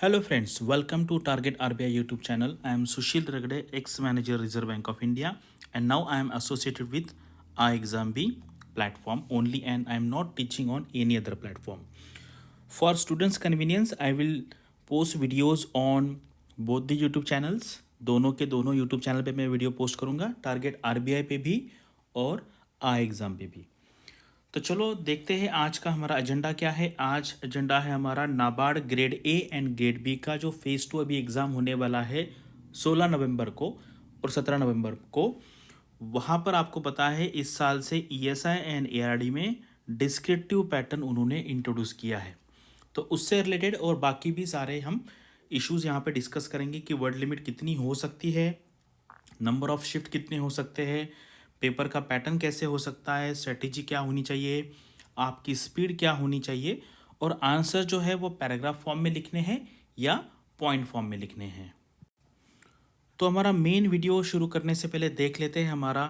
Hello friends, welcome to Target RBI YouTube channel. I am Sushil Ragde, ex-manager Reserve Bank of India, and now I am associated with iExamB platform only, and I am not teaching on any other platform. For students' convenience, I will post videos on both the YouTube channels. दोनों के दोनों YouTube channel पे मैं video post करूँगा, target RBI पे भी और iExam पे भी। तो चलो देखते हैं आज का हमारा एजेंडा क्या है। आज एजेंडा है हमारा NABARD grade A and grade B का जो फेज़ 2 अभी एग्ज़ाम होने वाला है 16 नवंबर को और 17 नवंबर को। वहाँ पर आपको पता है इस साल से ईएसआई एंड एआरडी में डिस्क्रिप्टिव पैटर्न उन्होंने इंट्रोड्यूस किया है। तो उससे रिलेटेड और बाकी भी सारे हम इश्यूज़ यहाँ पे डिस्कस करेंगे कि वर्ड लिमिट कितनी हो सकती है, नंबर ऑफ शिफ्ट कितने हो सकते हैं, पेपर का पैटर्न कैसे हो सकता है, स्ट्रेटेजी क्या होनी चाहिए, आपकी स्पीड क्या होनी चाहिए, और आंसर जो है वो पैराग्राफ फॉर्म में लिखने हैं या पॉइंट फॉर्म में लिखने हैं। तो हमारा मेन वीडियो शुरू करने से पहले देख लेते हैं हमारा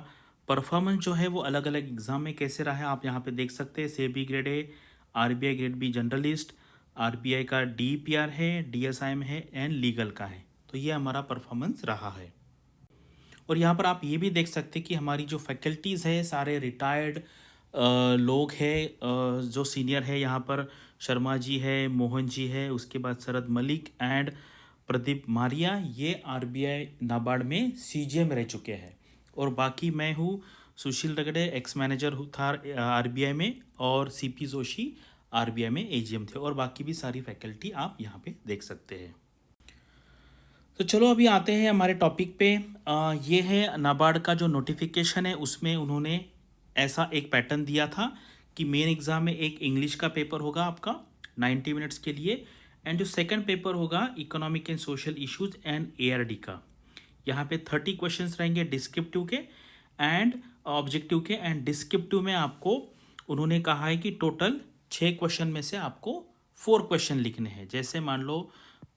परफॉर्मेंस जो है वो अलग अलग एग्ज़ाम में कैसे रहा है। आप यहाँ पे देख सकते हैं SEBI grade A, RBI grade B generalist, RBI का डीपीआर है, डीएसआईएम है एंड लीगल का है। तो ये हमारा परफॉर्मेंस रहा है। और यहाँ पर आप ये भी देख सकते हैं कि हमारी जो फैकल्टीज़ है सारे रिटायर्ड लोग हैं। जो सीनियर है यहाँ पर शर्मा जी है, मोहन जी है, उसके बाद शरद मलिक एंड प्रदीप मारिया, ये आरबीआई नाबार्ड में सीजीएम रह चुके हैं। और बाकी मैं हूँ सुशील रगड़े, एक्स मैनेजर हूँ था आरबीआई में, और सीपी जोशी आरबीआई में एजीएम थे, और बाकी भी सारी फैकल्टी आप यहाँ पे देख सकते हैं। तो चलो अभी आते हैं हमारे टॉपिक पे। ये है नाबार्ड का जो नोटिफिकेशन है, उसमें उन्होंने ऐसा एक पैटर्न दिया था कि मेन एग्ज़ाम में एक इंग्लिश का पेपर होगा आपका 90 मिनट्स के लिए, एंड जो सेकंड पेपर होगा economic and social issues and ARD का। यहाँ पे 30 क्वेश्चंस रहेंगे डिस्क्रिप्टिव के एंड ऑब्जेक्टिव के। एंड डिस्क्रिप्टिव में आपको उन्होंने कहा है कि टोटल 6 क्वेश्चन में से आपको 4 क्वेश्चन लिखने हैं। जैसे मान लो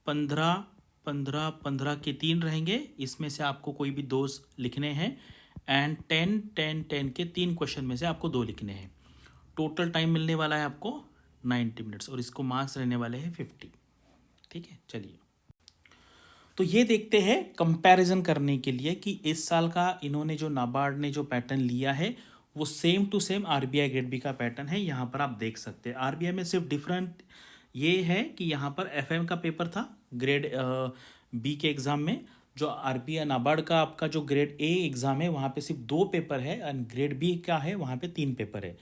15 15 15 के 3 रहेंगे, इसमें से आपको कोई भी 2 लिखने हैं, एंड 10 10 10 के 3 क्वेश्चन में से आपको 2 लिखने हैं। टोटल टाइम मिलने वाला है आपको 90 मिनट्स, और इसको मार्क्स रहने वाले हैं 50। ठीक है, चलिए तो ये देखते हैं कंपैरिजन करने के लिए कि इस साल का इन्होंने जो नाबार्ड ने जो पैटर्न लिया है वो same to same RBI grade B का पैटर्न है। यहाँ पर आप देख सकते हैं आरबीआई में सिर्फ डिफरेंट ये है कि यहाँ पर एफएम का पेपर था ग्रेड बी के एग्ज़ाम में। जो आरबीआई नाबार्ड का आपका जो ग्रेड ए एग्ज़ाम है वहाँ पे सिर्फ 2 पेपर है, एंड ग्रेड बी का है वहाँ पे 3 पेपर है।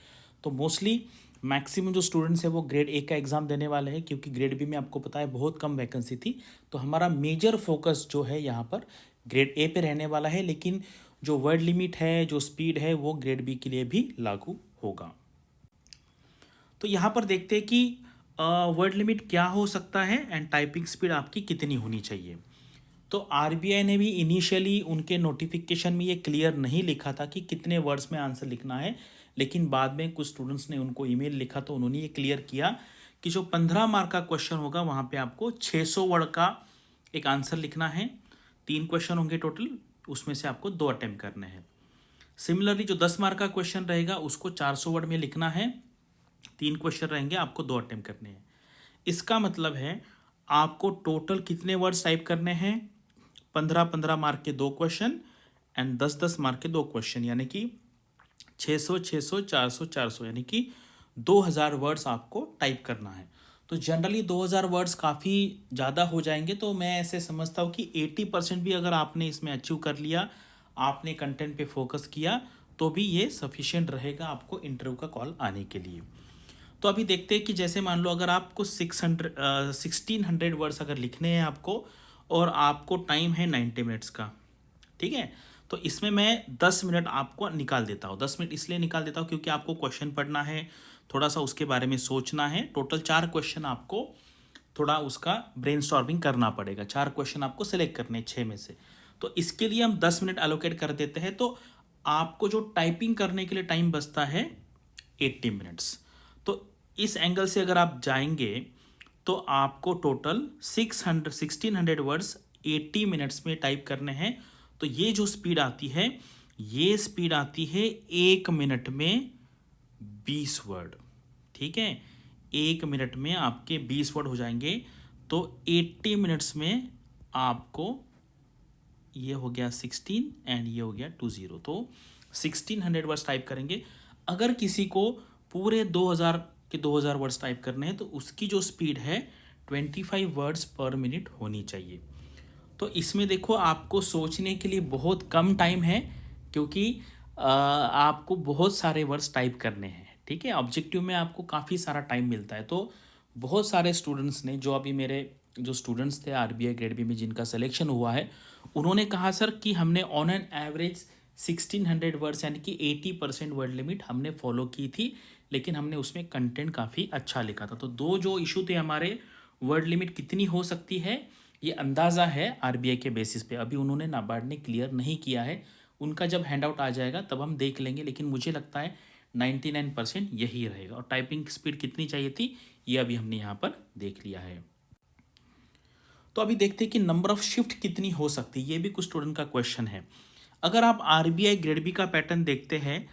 तो मोस्टली मैक्सिमम जो स्टूडेंट्स है वो ग्रेड ए का एग्ज़ाम देने वाले हैं, क्योंकि ग्रेड बी में आपको पता है बहुत कम वैकेंसी थी। तो हमारा मेजर फोकस जो है यहाँ पर ग्रेड ए पे रहने वाला है, लेकिन जो वर्ड लिमिट है, जो स्पीड है, वो ग्रेड बी के लिए भी लागू होगा। तो यहाँ पर देखते हैं कि वर्ड लिमिट क्या हो सकता है एंड टाइपिंग स्पीड आपकी कितनी होनी चाहिए। तो आरबीआई ने भी इनिशियली उनके नोटिफिकेशन में ये क्लियर नहीं लिखा था कि कितने वर्ड्स में आंसर लिखना है, लेकिन बाद में कुछ स्टूडेंट्स ने उनको ईमेल लिखा तो उन्होंने ये क्लियर किया कि जो 15 मार्क का क्वेश्चन होगा वहाँ पे आपको 600 वर्ड का एक आंसर लिखना है। 3 क्वेश्चन होंगे टोटल, उसमें से आपको 2 अटैम्प्ट करने हैं। सिमिलरली जो 10 मार्क का क्वेश्चन रहेगा उसको 400 वर्ड में लिखना है। 3 क्वेश्चन रहेंगे, आपको 2 अटैम्प्ट करने हैं। इसका मतलब है आपको टोटल कितने वर्ड्स टाइप करने हैं? 15-15 मार्क के 2 क्वेश्चन एंड 10-10 मार्क के 2 क्वेश्चन, यानी कि 600 600 400 400, यानी कि 2000 वर्ड्स आपको टाइप करना है। तो जनरली 2000 वर्ड्स काफ़ी ज़्यादा हो जाएंगे, तो मैं ऐसे समझता हूँ कि 80% भी अगर आपने इसमें अचीव कर लिया, आपने कंटेंट पे फोकस किया, तो भी ये सफिशिएंट रहेगा आपको इंटरव्यू का कॉल आने के लिए। तो अभी देखते हैं कि जैसे मान लो अगर आपको 1600 वर्ड्स अगर लिखने हैं आपको, और आपको टाइम है 90 मिनट्स का, ठीक है, तो इसमें मैं 10 मिनट आपको निकाल देता हूँ। 10 मिनट इसलिए निकाल देता हूँ क्योंकि आपको क्वेश्चन पढ़ना है, थोड़ा सा उसके बारे में सोचना है। टोटल 4 क्वेश्चन आपको थोड़ा उसका ब्रेनस्टॉर्मिंग करना पड़ेगा। 4 क्वेश्चन आपको सेलेक्ट करने हैं 6 में से, तो इसके लिए हम 10 मिनट एलोकेट कर देते हैं। तो आपको जो टाइपिंग करने के लिए टाइम बचता है 80 मिनट्स। तो इस एंगल से अगर आप जाएंगे तो आपको टोटल 1600 वर्ड्स 80 मिनट्स में टाइप करने हैं। तो ये जो स्पीड आती है, ये स्पीड आती है 1 मिनट में 20 वर्ड। ठीक है, 1 मिनट में आपके 20 वर्ड हो जाएंगे। तो 80 मिनट्स में आपको ये हो गया 16 एंड ये हो गया 20, तो 1600 वर्ड्स टाइप करेंगे। अगर किसी को पूरे 2000 वर्ड्स टाइप करने हैं तो उसकी जो स्पीड है 25 वर्ड्स पर मिनट होनी चाहिए। तो इसमें देखो आपको सोचने के लिए बहुत कम टाइम है, क्योंकि आपको बहुत सारे वर्ड्स टाइप करने हैं। ठीक है, ऑब्जेक्टिव में आपको काफ़ी सारा टाइम मिलता है। तो बहुत सारे स्टूडेंट्स ने, जो अभी मेरे जो स्टूडेंट्स थे आरबीआई ग्रेड बी में जिनका सिलेक्शन हुआ है, उन्होंने कहा सर कि हमने ऑन एन एवरेज 1600 वर्ड्स यानी कि 80% वर्ड लिमिट हमने फॉलो की थी, लेकिन हमने उसमें कंटेंट काफ़ी अच्छा लिखा था। तो दो जो इशू थे हमारे, वर्ड लिमिट कितनी हो सकती है ये अंदाज़ा है आरबीआई के बेसिस पे, अभी उन्होंने नाबार्ड ने क्लियर नहीं किया है। उनका जब हैंड आउट आ जाएगा तब हम देख लेंगे, लेकिन मुझे लगता है 99% यही रहेगा। और टाइपिंग स्पीड कितनी चाहिए थी ये अभी हमने यहाँ पर देख लिया है। तो अभी देखते हैं कि नंबर ऑफ शिफ्ट कितनी हो सकती है, ये भी कुछ स्टूडेंट का क्वेश्चन है। अगर आप आरबीआई ग्रेड बी का पैटर्न देखते हैं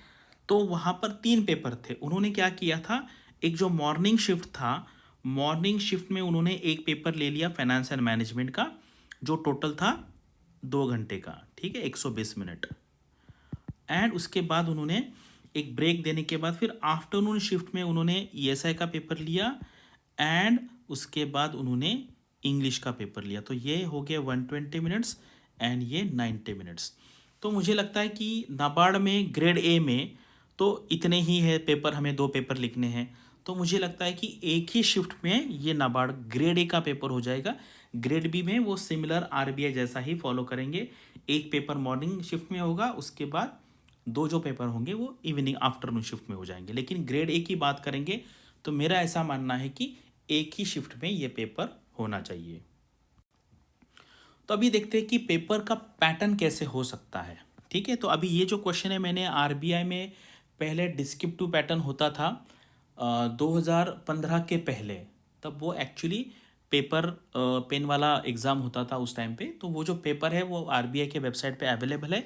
तो वहाँ पर 3 पेपर थे। उन्होंने क्या किया था, एक जो मॉर्निंग शिफ्ट था, मॉर्निंग शिफ्ट में उन्होंने एक पेपर ले लिया फाइनेंस एंड मैनेजमेंट का, जो टोटल था 2 घंटे का, ठीक है, 120 मिनट। एंड उसके बाद उन्होंने एक ब्रेक देने के बाद फिर आफ्टरनून शिफ्ट में उन्होंने ईएसआई का पेपर लिया एंड उसके बाद उन्होंने इंग्लिश का पेपर लिया। तो ये हो गया 120 मिनट्स एंड ये 90 मिनट्स। तो मुझे लगता है कि नाबार्ड में ग्रेड ए में तो इतने ही है पेपर, हमें 2 पेपर लिखने हैं। तो मुझे लगता है कि एक ही शिफ्ट में ये नाबार्ड ग्रेड ए का पेपर हो जाएगा। ग्रेड बी में वो सिमिलर आरबीआई जैसा ही फॉलो करेंगे, एक पेपर मॉर्निंग शिफ्ट में होगा, उसके बाद 2 जो पेपर होंगे वो इवनिंग आफ्टरनून शिफ्ट में हो जाएंगे। लेकिन ग्रेड ए की बात करेंगे तो मेरा ऐसा मानना है कि एक ही शिफ्ट में ये पेपर होना चाहिए। तो अभी देखते हैं कि पेपर का पैटर्न कैसे हो सकता है। ठीक है, तो अभी ये जो क्वेश्चन है, मैंने आरबीआई में पहले डिस्क्रिप्टिव पैटर्न होता था 2015 के पहले, तब वो एक्चुअली पेपर पेन वाला एग्ज़ाम होता था उस टाइम पे। तो वो जो पेपर है वो आरबीआई के वेबसाइट पे अवेलेबल है,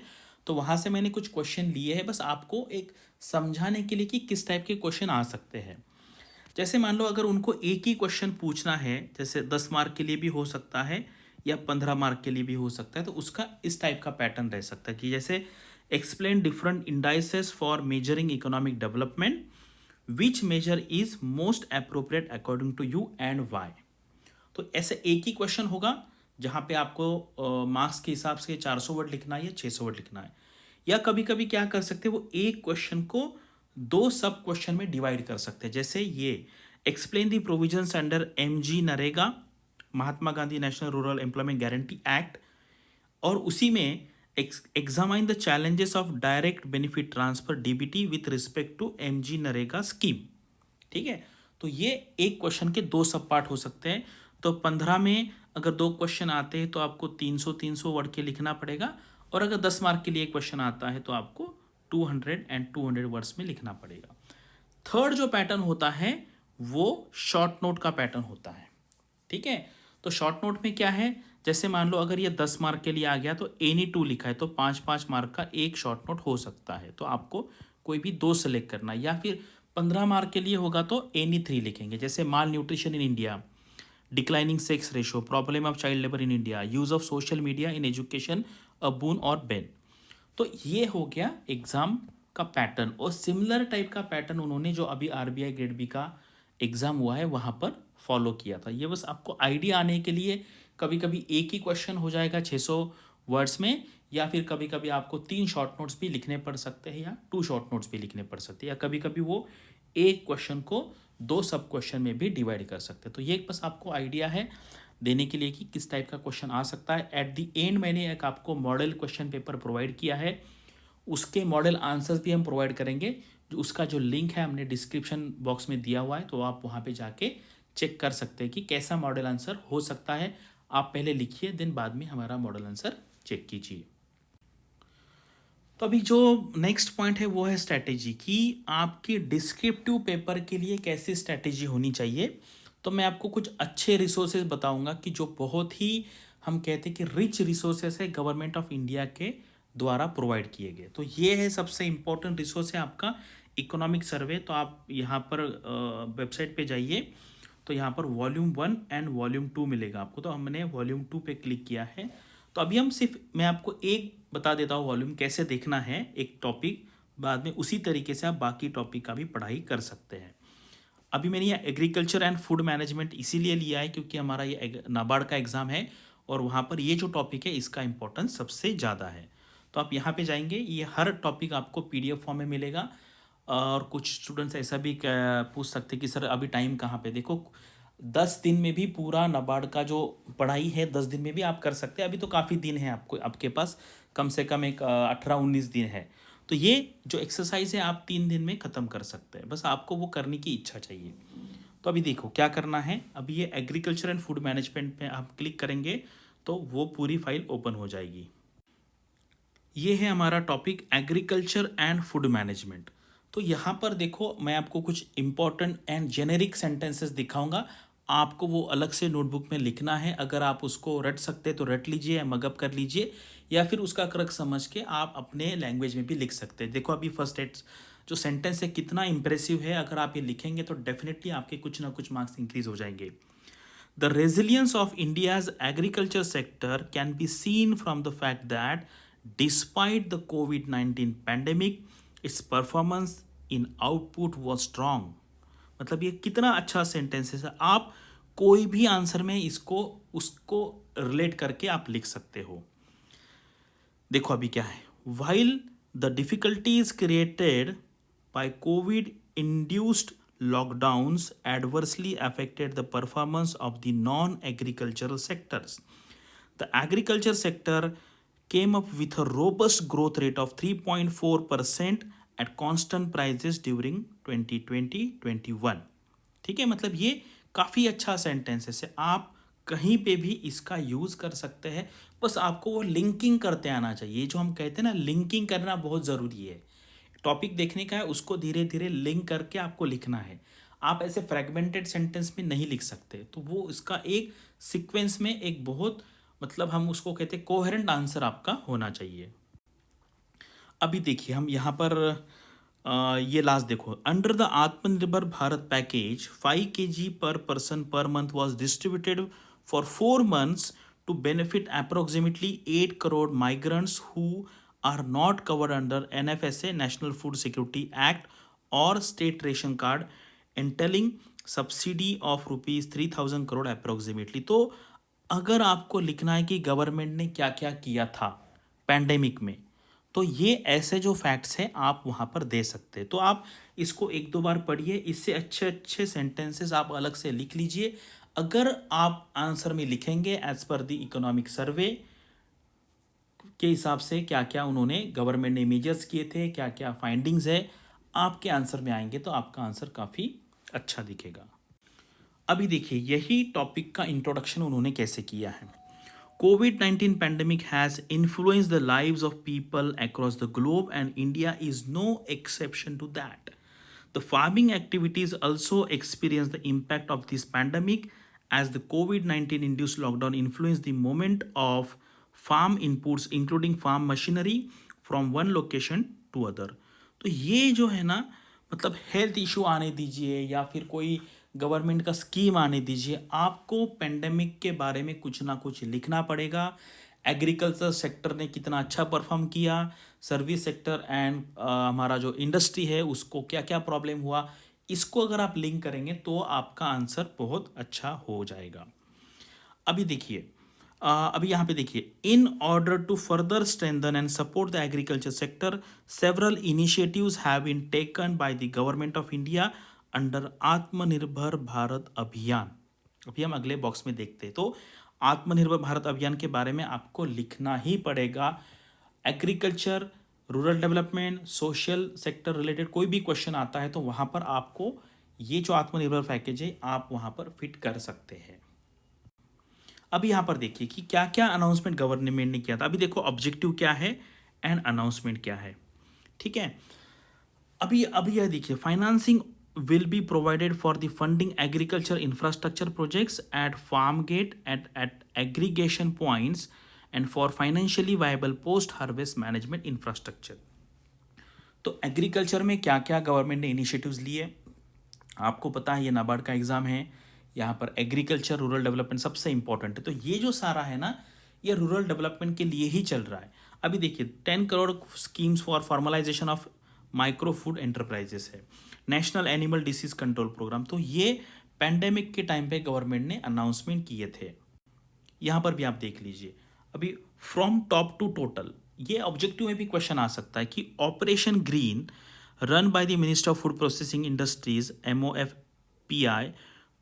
तो वहाँ से मैंने कुछ क्वेश्चन लिए हैं बस आपको एक समझाने के लिए कि किस टाइप के क्वेश्चन आ सकते हैं। जैसे मान लो अगर उनको एक ही क्वेश्चन पूछना है, जैसे 10 मार्क के लिए भी हो सकता है या 15 मार्क के लिए भी हो सकता है, तो उसका इस टाइप का पैटर्न रह सकता है कि जैसे explain different indices for measuring economic development, which measure is most appropriate according to you and why. तो ऐसे एक ही क्वेश्चन होगा जहाँ पे आपको मार्क्स के हिसाब से 400 वर्ड लिखना है या 600 वर्ड लिखना है। या कभी कभी क्या कर सकते हैं, वो एक क्वेश्चन को 2 सब क्वेश्चन में डिवाइड कर सकते हैं। जैसे ये explain the provisions under MG NREGA, Mahatma Gandhi national rural employment guarantee act, और उसी में examine the challenges of direct benefit transfer DBT with respect to MG NREGA scheme. ठीक है, तो ये एक क्वेश्चन के 2 सब पार्ट हो सकते हैं। तो 15 में अगर 2 क्वेश्चन आते हैं तो आपको 300 वर्ड के लिखना पड़ेगा, और अगर 10 मार्क के लिए क्वेश्चन आता है तो आपको 200 वर्ड्स में लिखना पड़ेगा। थर्ड जो पैटर्न होता है वो शॉर्ट नोट का पैटर्न होता है। ठीक है, तो शॉर्ट नोट में क्या है, जैसे मान लो अगर ये 10 मार्क के लिए आ गया तो एनी 2 लिखा है, तो 5-5 मार्क का एक शॉर्ट नोट हो सकता है, तो आपको कोई भी 2 सेलेक्ट करना है। या फिर 15 मार्क के लिए होगा तो एनी 3 लिखेंगे, जैसे malnutrition in India, declining sex ratio, problem of child labour in India, use of social media in education, a boon और बेन। तो ये हो गया एग्ज़ाम का पैटर्न, और सिमिलर टाइप का पैटर्न उन्होंने जो अभी आरबीआई ग्रेड बी का एग्ज़ाम हुआ है वहाँ पर फॉलो किया था। ये बस आपको आइडिया आने के लिए, कभी कभी एक ही क्वेश्चन हो जाएगा 600 वर्ड्स में, या फिर कभी कभी आपको 3 शॉर्ट नोट्स भी लिखने पड़ सकते हैं या 2 शॉर्ट नोट्स भी लिखने पड़ सकते हैं, या कभी कभी वो एक क्वेश्चन को 2 सब क्वेश्चन में भी डिवाइड कर सकते हैं। तो ये बस आपको आइडिया है देने के लिए कि किस टाइप का क्वेश्चन आ सकता है। एट द एंड मैंने एक आपको मॉडल क्वेश्चन पेपर प्रोवाइड किया है, उसके मॉडल आंसर्स भी हम प्रोवाइड करेंगे, जो उसका जो लिंक है हमने डिस्क्रिप्शन बॉक्स में दिया हुआ है, तो आप वहाँ पे जाके चेक कर सकते हैं कि कैसा मॉडल आंसर हो सकता है। आप पहले लिखिए, देन बाद में हमारा मॉडल आंसर चेक कीजिए। तो अभी जो नेक्स्ट पॉइंट है वो है स्ट्रैटेजी, कि आपकी डिस्क्रिप्टिव पेपर के लिए कैसी स्ट्रैटेजी होनी चाहिए। तो मैं आपको कुछ अच्छे रिसोर्सेज बताऊंगा कि जो बहुत ही, हम कहते हैं कि रिच रिसोर्सेज है गवर्नमेंट ऑफ इंडिया के द्वारा प्रोवाइड किए गए। तो ये है सबसे इम्पोर्टेंट रिसोर्स है आपका इकोनॉमिक सर्वे। तो आप यहाँ पर वेबसाइट पे जाइए, तो यहाँ पर वॉल्यूम 1 एंड वॉल्यूम 2 मिलेगा आपको, तो हमने वॉल्यूम 2 पे क्लिक किया है। तो अभी हम सिर्फ मैं आपको एक बता देता हूँ वॉल्यूम कैसे देखना है एक टॉपिक, बाद में उसी तरीके से आप बाकी टॉपिक का भी पढ़ाई कर सकते हैं। अभी मैंने ये एग्रीकल्चर एंड फूड मैनेजमेंट इसीलिए लिया है क्योंकि हमारा ये नाबार्ड का एग्ज़ाम है और वहाँ पर ये जो टॉपिक है इसका इम्पोर्टेंस सबसे ज़्यादा है। तो आप यहाँ पे जाएंगे, ये हर टॉपिक आपको पीडीएफ फॉर्म में मिलेगा। और कुछ स्टूडेंट्स ऐसा भी पूछ सकते कि सर अभी टाइम कहाँ पे, देखो 10 दिन में भी पूरा नाबार्ड का जो पढ़ाई है 10 दिन में भी आप कर सकते हैं। अभी तो काफ़ी दिन है आपको, आपके पास कम से कम एक 18-19 दिन है। तो ये जो एक्सरसाइज है आप 3 दिन में ख़त्म कर सकते हैं, बस आपको वो करने की इच्छा चाहिए। तो अभी देखो क्या करना है, अभी ये एग्रीकल्चर एंड फूड मैनेजमेंट पे आप क्लिक करेंगे तो वो पूरी फाइल ओपन हो जाएगी। ये है हमारा topic agriculture and food management. तो यहाँ पर देखो मैं आपको कुछ इंपॉर्टेंट एंड जेनेरिक सेंटेंसेस दिखाऊंगा, आपको वो अलग से नोटबुक में लिखना है। अगर आप उसको रट सकते तो रट लीजिए या मगअप कर लीजिए, या फिर उसका क्रक समझ के आप अपने लैंग्वेज में भी लिख सकते हैं। देखो अभी फर्स्ट एड जो सेंटेंस है कितना इंप्रेसिव है, अगर आप ये लिखेंगे तो डेफिनेटली आपके कुछ ना कुछ मार्क्स इंक्रीज हो जाएंगे। The resilience of India's agriculture sector can be seen from the fact that despite the COVID-19 pandemic, its performance in output was strong. मतलब ये कितना अच्छा सेंटेंस है, आप कोई भी आंसर में इसको उसको रिलेट करके आप लिख सकते हो। देखो अभी क्या है, while the difficulties created by COVID induced lockdowns adversely affected the performance of the non-agricultural sectors, the agriculture sector came up with a robust growth rate of 3.4% at constant prices during 2020-21। ठीक है, मतलब ये काफ़ी अच्छा sentence है, आप कहीं पे भी इसका यूज़ कर सकते हैं। बस आपको वो लिंकिंग करते आना चाहिए, जो हम कहते हैं ना लिंकिंग करना बहुत ज़रूरी है। टॉपिक देखने का है, उसको धीरे धीरे लिंक करके आपको लिखना है। आप ऐसे फ्रेगमेंटेड सेंटेंस में नहीं लिख सकते, तो वो इसका एक सीक्वेंस में एक बहुत मतलब हम उसको कहते हैं कोहेरेंट आंसर आपका होना चाहिए। अभी देखिए हम यहाँ पर ये लास्ट देखो, अंडर द आत्मनिर्भर भारत पैकेज 5 kg पर person per month was distributed for 4 months to benefit approximately 8 crore migrants who are not covered under NFSA National Food Security Act or state ration card entailing subsidy of rupees 3000 crore approximately। तो अगर आपको लिखना है कि government ने क्या क्या किया था पैंडेमिक में, तो ये ऐसे जो फैक्ट्स हैं आप वहाँ पर दे सकते हैं। तो आप इसको 1-2 बार पढ़िए, इससे अच्छे अच्छे सेंटेंसेस आप अलग से लिख लीजिए। अगर आप आंसर में लिखेंगे as per the economic survey के हिसाब से क्या क्या उन्होंने गवर्नमेंट ने मेजर्स किए थे, क्या क्या फाइंडिंग्स है, आपके आंसर में आएंगे तो आपका आंसर काफ़ी अच्छा दिखेगा। अभी देखिए यही टॉपिक का इंट्रोडक्शन उन्होंने कैसे किया है। COVID-19 pandemic has influenced the lives of people across the globe and India is no exception to that. The farming activities also experienced the impact of this pandemic as the COVID-19 induced lockdown influenced the movement of farm inputs including farm machinery from one location to other। तो ये जो है ना मतलब health issue आने दीजिए या फिर कोई गवर्नमेंट का स्कीम आने दीजिए, आपको पेंडेमिक के बारे में कुछ ना कुछ लिखना पड़ेगा। एग्रीकल्चर सेक्टर ने कितना अच्छा परफॉर्म किया, सर्विस सेक्टर एंड हमारा जो इंडस्ट्री है उसको क्या क्या प्रॉब्लम हुआ, इसको अगर आप लिंक करेंगे तो आपका आंसर बहुत अच्छा हो जाएगा। अभी देखिए अभी यहाँ पे देखिए, in order to further strengthen and support the agriculture sector several initiatives have been taken by the government of India under Atmanirbhar Bharat अभियान। अभी हम अगले बॉक्स में देखते हैं, तो आत्मनिर्भर भारत अभियान के बारे में आपको लिखना ही पड़ेगा। Agriculture, rural development, social sector related कोई भी क्वेश्चन आता है तो वहाँ पर आपको ये जो आत्मनिर्भर पैकेज है आप वहाँ पर फिट कर सकते हैं। अभी यहाँ पर देखिए कि क्या क्या अनाउंसमेंट गवर्नमेंट ने किया था। अभी देखो ऑब्जेक्टिव क्या है एंड अनाउंसमेंट क्या है, ठीक है। अभी अभी यह देखिए, financing will be provided for the funding agriculture infrastructure projects at farm gate at aggregation points and for financially viable post harvest management infrastructure। तो एग्रीकल्चर में क्या क्या गवर्नमेंट ने इनिशिएटिव्स लिए, आपको पता है ये नाबार्ड का एग्ज़ाम है, यहाँ पर एग्रीकल्चर, रूरल डेवलपमेंट सबसे इंपॉर्टेंट है। तो ये जो सारा है ना, ये रूरल डेवलपमेंट के लिए ही चल रहा है। अभी देखिए 10 crore schemes for formalisation of micro food enterprises है, national animal disease control programme. तो ये पैंडेमिक के टाइम पे गवर्नमेंट ने अनाउंसमेंट किए थे। यहाँ पर भी आप देख लीजिए, अभी फ्रॉम टॉप टू टोटल, ये ऑब्जेक्टिव में भी क्वेश्चन आ सकता है कि operation green run by the minister of food processing industries MOFPI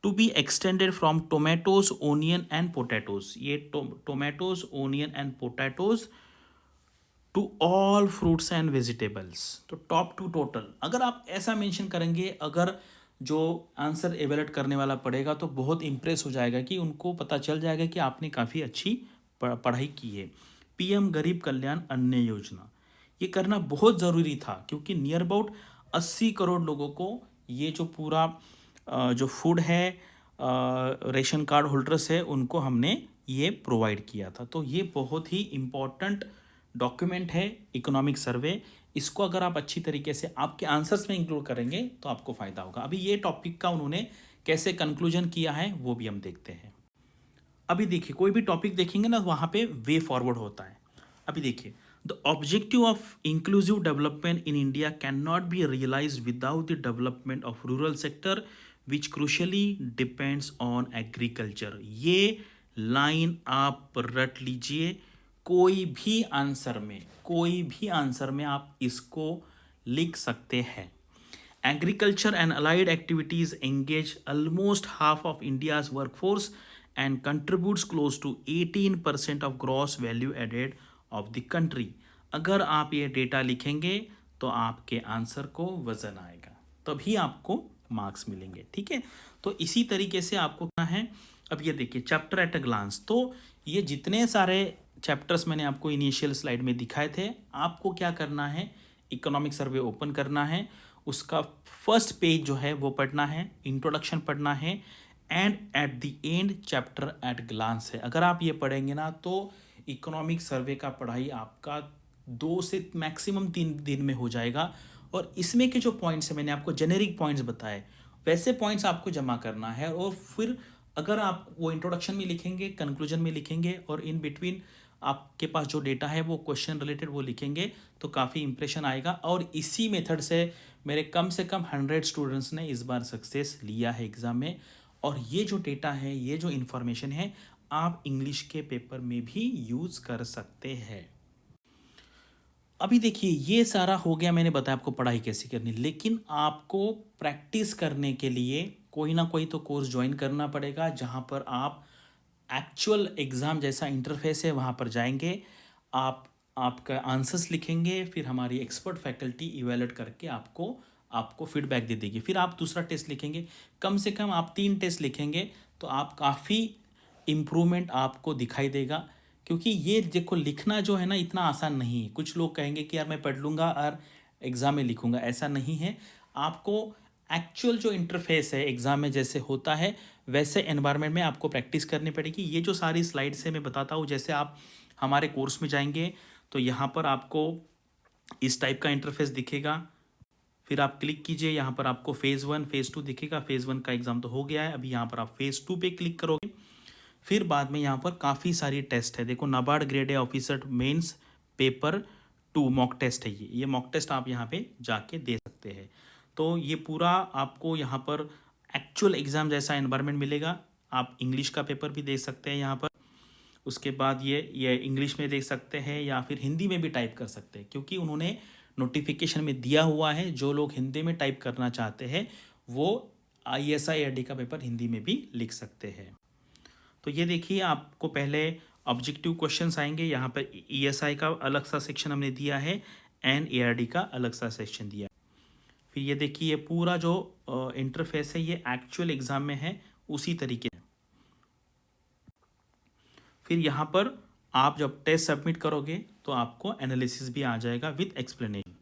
to be extended from tomatoes, onion and potatoes. ये tomatoes, onion and potatoes to all fruits and vegetables. तो top to total अगर आप ऐसा mention करेंगे, अगर जो answer evaluate करने वाला पड़ेगा तो बहुत इंप्रेस हो जाएगा, कि उनको पता चल जाएगा कि आपने काफ़ी अच्छी पढ़ाई की है। PM गरीब कल्याण अन्न योजना, ये करना बहुत ज़रूरी था, क्योंकि नियर अबाउट 80 करोड़ लोगों को ये जो पूरा जो फूड है, रेशन कार्ड होल्डर्स है, उनको हमने ये प्रोवाइड किया था। तो ये बहुत ही इम्पॉर्टेंट डॉक्यूमेंट है, इकोनॉमिक सर्वे। इसको अगर आप अच्छी तरीके से आपके आंसर्स में इंक्लूड करेंगे तो आपको फ़ायदा होगा। अभी ये टॉपिक का उन्होंने कैसे कंक्लूजन किया है वो भी हम देखते हैं। अभी देखिए कोई भी टॉपिक देखेंगे ना, वहाँ पे वे फॉरवर्ड होता है। अभी देखिए, the objective of inclusive development in India can not be realise without the development of rural sector which crucially depends on agriculture. ये लाइन आप रट लीजिए, कोई भी आंसर में, कोई भी आंसर में आप इसको लिख सकते हैं। Agriculture and allied activities engage almost half of India's workforce and contributes close to 18% of gross value added of the country। अगर आप ये डेटा लिखेंगे तो आपके आंसर को वजन आएगा, तभी आपको मार्क्स मिलेंगे। ठीक है, तो इसी तरीके से आपको क्या है, अब ये देखिए चैप्टर एट अ ग्लांस। तो ये जितने सारे चैप्टर्स मैंने आपको इनिशियल स्लाइड में दिखाए थे, आपको क्या करना है, इकोनॉमिक सर्वे ओपन करना है, उसका फर्स्ट पेज जो है वो पढ़ना है, इंट्रोडक्शन पढ़ना है, and at the end chapter at glance है। अगर आप ये पढ़ेंगे ना तो इकोनॉमिक सर्वे का पढ़ाई आपका 2 से मैक्सिमम 3 दिन में हो जाएगा। और इसमें के जो पॉइंट्स है, मैंने आपको जेनेरिक पॉइंट्स बताए, वैसे पॉइंट्स आपको जमा करना है। और फिर अगर आप वो इंट्रोडक्शन में लिखेंगे, कंक्लूजन में लिखेंगे, और इन बिटवीन आपके पास जो डेटा है वो क्वेश्चन रिलेटेड वो लिखेंगे, तो काफ़ी इंप्रेशन आएगा। और इसी मेथड से मेरे कम से कम 100 स्टूडेंट्स ने इस बार सक्सेस लिया है एग्ज़ाम में। और ये जो डेटा है, ये जो इन्फॉर्मेशन है, आप इंग्लिश के पेपर में भी यूज़ कर सकते हैं। अभी देखिए ये सारा हो गया, मैंने बताया आपको पढ़ाई कैसे करनी, लेकिन आपको प्रैक्टिस करने के लिए कोई ना कोई तो कोर्स ज्वाइन करना पड़ेगा, जहाँ पर आप एक्चुअल एग्ज़ाम जैसा इंटरफेस है वहाँ पर जाएंगे, आप आपका आंसर्स लिखेंगे, फिर हमारी एक्सपर्ट फैकल्टी इवेलुएट करके आपको फीडबैक दे देगी। फिर आप दूसरा टेस्ट लिखेंगे, कम से कम आप 3 टेस्ट लिखेंगे तो आप काफ़ी इम्प्रूवमेंट आपको दिखाई देगा। क्योंकि ये देखो लिखना जो है ना, इतना आसान नहीं है। कुछ लोग कहेंगे कि यार मैं पढ़ लूँगा और एग्ज़ाम में लिखूँगा, ऐसा नहीं है। आपको एक्चुअल जो इंटरफेस है एग्ज़ाम में जैसे होता है, वैसे एनवायरनमेंट में आपको प्रैक्टिस करनी पड़ेगी। ये जो सारी स्लाइड्स है मैं बताता हूँ, जैसे आप हमारे कोर्स में जाएंगे तो यहाँ पर आपको इस टाइप का इंटरफेस दिखेगा। फिर आप क्लिक कीजिए, यहाँ पर आपको फ़ेज़ 1 फ़ेज़ 2 दिखेगा। फ़ेज़ 1 का एग्ज़ाम तो हो गया है, अभी यहाँ पर आप फ़ेज़ 2 पे क्लिक करोगे। फिर बाद में यहाँ पर काफ़ी सारी टेस्ट है। देखो NABARD grade A officer mains paper 2 mock test है। ये मॉक टेस्ट आप यहाँ पे जाके दे सकते हैं। तो ये पूरा आपको यहाँ पर एक्चुअल एग्ज़ाम जैसा एनवायरनमेंट मिलेगा। आप इंग्लिश का पेपर भी दे सकते हैं यहाँ पर। उसके बाद ये इंग्लिश में देख सकते हैं या फिर हिंदी में भी टाइप कर सकते हैं, क्योंकि उन्होंने नोटिफिकेशन में दिया हुआ है जो लोग हिंदी में टाइप करना चाहते हैं वो ISI का पेपर हिंदी में भी लिख सकते हैं। तो ये देखिए आपको पहले ऑब्जेक्टिव क्वेश्चंस आएंगे, यहाँ पर ESI का अलग सा सेक्शन हमने दिया है, NARD का अलग सा सेक्शन दिया है। फिर ये देखिए ये पूरा जो इंटरफेस है ये एक्चुअल एग्ज़ाम में है उसी तरीके। फिर यहाँ पर आप जब टेस्ट सबमिट करोगे तो आपको एनालिसिस भी आ जाएगा विथ एक्सप्लेनेशन।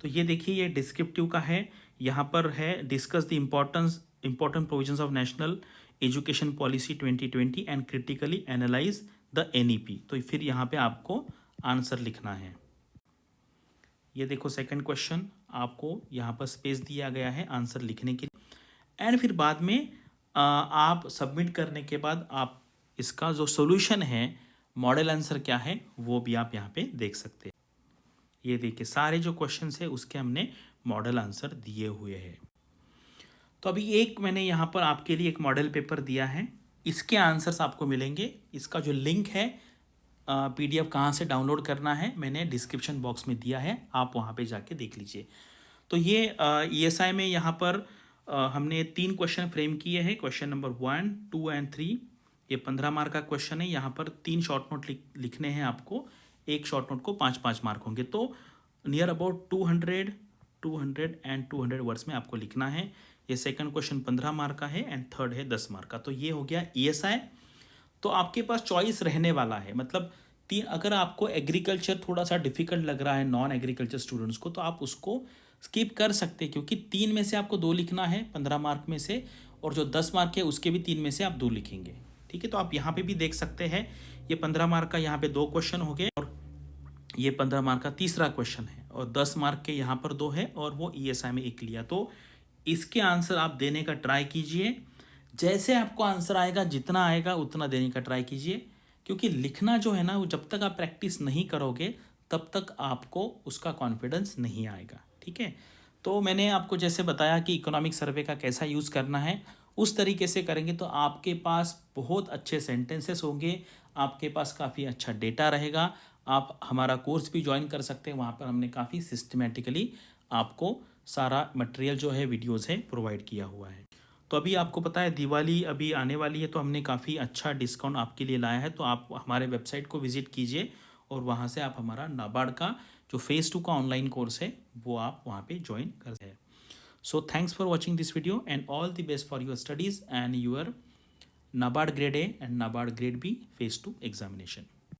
तो ये देखिए ये डिस्क्रिप्टिव का है, यहाँ पर है discuss the important provisions of national education policy 2020 and critically analyse the NEP। तो फिर यहाँ पे आपको आंसर लिखना है। ये देखो सेकंड क्वेश्चन, आपको यहाँ पर स्पेस दिया गया है आंसर लिखने के लिए। एंड फिर बाद में आप सबमिट करने के बाद आप इसका जो सोल्यूशन है, मॉडल आंसर क्या है, वो भी आप यहाँ पे देख सकते हैं। ये देखिए सारे जो क्वेश्चंस है उसके हमने मॉडल आंसर दिए हुए हैं। तो अभी एक मैंने यहाँ पर आपके लिए एक मॉडल पेपर दिया है, इसके आंसर्स आपको मिलेंगे। इसका जो लिंक है PDF कहाँ से डाउनलोड करना है मैंने डिस्क्रिप्शन बॉक्स में दिया है, आप वहाँ पे जाके देख लीजिए। तो ये ESI में यहाँ पर हमने 3 क्वेश्चन फ्रेम किए हैं। क्वेश्चन नंबर 1, 2 एंड 3, ये 15 मार्क का क्वेश्चन है। यहाँ पर 3 शॉर्ट नोट लिखने हैं आपको, एक शॉर्ट नोट को 5-5 मार्क होंगे। तो नियर अबाउट 200 एंड 200 वर्ड्स में आपको लिखना है। ये सेकंड क्वेश्चन 15 मार्क का है एंड थर्ड है 10 मार्क का। तो ये हो गया ESI। तो आपके पास चॉइस रहने वाला है, मतलब 3, अगर आपको एग्रीकल्चर थोड़ा सा डिफिकल्ट लग रहा है नॉन एग्रीकल्चर स्टूडेंट्स को, तो आप उसको स्किप कर सकते हैं, क्योंकि 3 में से आपको 2 लिखना है 15 मार्क में से, और जो 10 मार्क है उसके भी 3 में से आप 2 लिखेंगे। ठीक है, तो आप यहाँ पे भी देख सकते हैं, ये 15 मार्क का यहाँ पे 2 क्वेश्चन हो गए, और ये 15 मार्क का तीसरा क्वेश्चन है, और 10 मार्क के यहाँ पर 2 है, और वो ESI में 1 लिया। तो इसके आंसर आप देने का ट्राई कीजिए। जैसे आपको आंसर आएगा, जितना आएगा उतना देने का ट्राई कीजिए, क्योंकि लिखना जो है ना, वो जब तक आप प्रैक्टिस नहीं करोगे तब तक आपको उसका कॉन्फिडेंस नहीं आएगा। ठीक है, तो मैंने आपको जैसे बताया कि इकोनॉमिक सर्वे का कैसा यूज़ करना है, उस तरीके से करेंगे तो आपके पास बहुत अच्छे सेंटेंसेस होंगे, आपके पास काफ़ी अच्छा डेटा रहेगा। आप हमारा कोर्स भी ज्वाइन कर सकते हैं, वहाँ पर हमने काफ़ी सिस्टमेटिकली आपको सारा मटेरियल जो है, वीडियोज़ है, प्रोवाइड किया हुआ है। तो अभी आपको पता है दिवाली अभी आने वाली है, तो हमने काफ़ी अच्छा डिस्काउंट आपके लिए लाया है। तो आप हमारे वेबसाइट को विजिट कीजिए, और वहाँ से आप हमारा नाबार्ड का जो फेज़ 2 का ऑनलाइन कोर्स है वो आप वहाँ पे ज्वाइन कर सकते हैं। So thanks for watching this video and all the best for your studies and your NABARD grade A and NABARD grade B phase 2 examination.